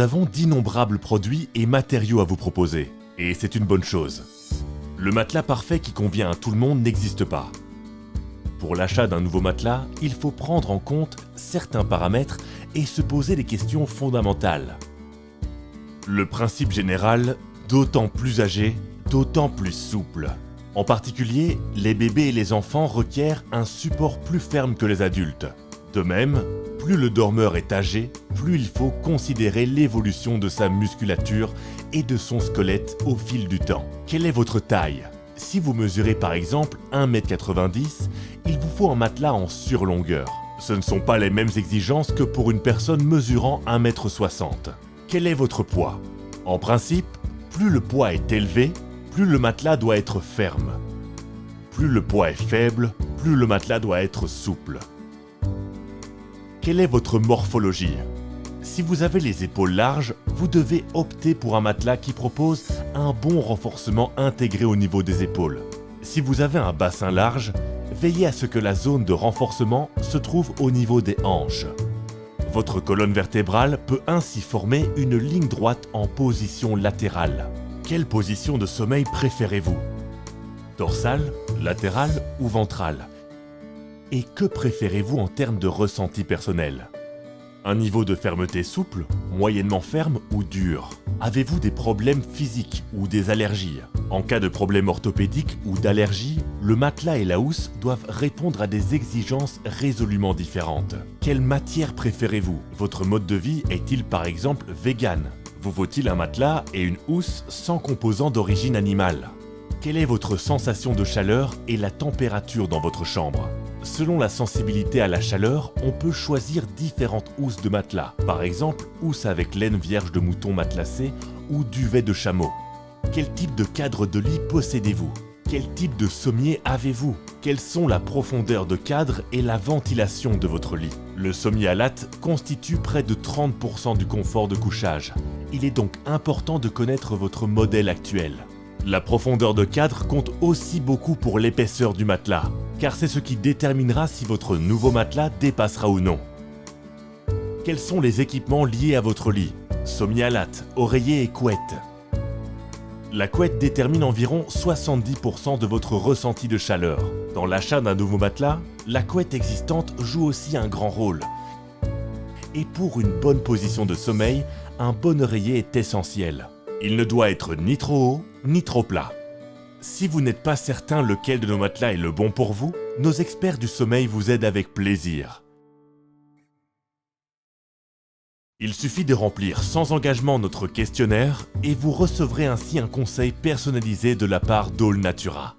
avons d'innombrables produits et matériaux à vous proposer, et c'est une bonne chose. Le matelas parfait qui convient à tout le monde n'existe pas. Pour l'achat d'un nouveau matelas, il faut prendre en compte certains paramètres et se poser des questions fondamentales. Le principe général, d'autant plus âgé, d'autant plus souple. En particulier, les bébés et les enfants requièrent un support plus ferme que les adultes. De même, plus le dormeur est âgé, plus il faut considérer l'évolution de sa musculature et de son squelette au fil du temps. Quelle est votre taille? Si vous mesurez par exemple 1,90 m, il vous faut un matelas en surlongueur. Ce ne sont pas les mêmes exigences que pour une personne mesurant 1,60 m. Quel est votre poids? En principe, plus le poids est élevé, plus le matelas doit être ferme. Plus le poids est faible, plus le matelas doit être souple. Quelle est votre morphologie? Si vous avez les épaules larges, vous devez opter pour un matelas qui propose un bon renforcement intégré au niveau des épaules. Si vous avez un bassin large, veillez à ce que la zone de renforcement se trouve au niveau des hanches. Votre colonne vertébrale peut ainsi former une ligne droite en position latérale. Quelle position de sommeil préférez-vous? Dorsale, latérale ou ventrale? Et que préférez-vous en termes de ressenti personnel? Un niveau de fermeté souple, moyennement ferme ou dur? Avez-vous des problèmes physiques ou des allergies? En cas de problème orthopédique ou d'allergie, le matelas et la housse doivent répondre à des exigences résolument différentes. Quelle matière préférez-vous? Votre mode de vie est-il par exemple vegan? Vous vaut-il un matelas et une housse sans composants d'origine animale? Quelle est votre sensation de chaleur et la température dans votre chambre? Selon la sensibilité à la chaleur, on peut choisir différentes housses de matelas. Par exemple, housse avec laine vierge de mouton matelassé ou duvet de chameau. Quel type de cadre de lit possédez-vous? Quel type de sommier avez-vous? Quelles sont la profondeur de cadre et la ventilation de votre lit? Le sommier à latte constitue près de 30% du confort de couchage. Il est donc important de connaître votre modèle actuel. La profondeur de cadre compte aussi beaucoup pour l'épaisseur du matelas, car c'est ce qui déterminera si votre nouveau matelas dépassera ou non. Quels sont les équipements liés à votre lit? Sommier à latte, oreiller et couette. La couette détermine environ 70% de votre ressenti de chaleur. Dans l'achat d'un nouveau matelas, la couette existante joue aussi un grand rôle. Et pour une bonne position de sommeil, un bon oreiller est essentiel. Il ne doit être ni trop haut, ni trop plat. Si vous n'êtes pas certain lequel de nos matelas est le bon pour vous, nos experts du sommeil vous aident avec plaisir. Il suffit de remplir sans engagement notre questionnaire et vous recevrez ainsi un conseil personnalisé de la part d'All Natura.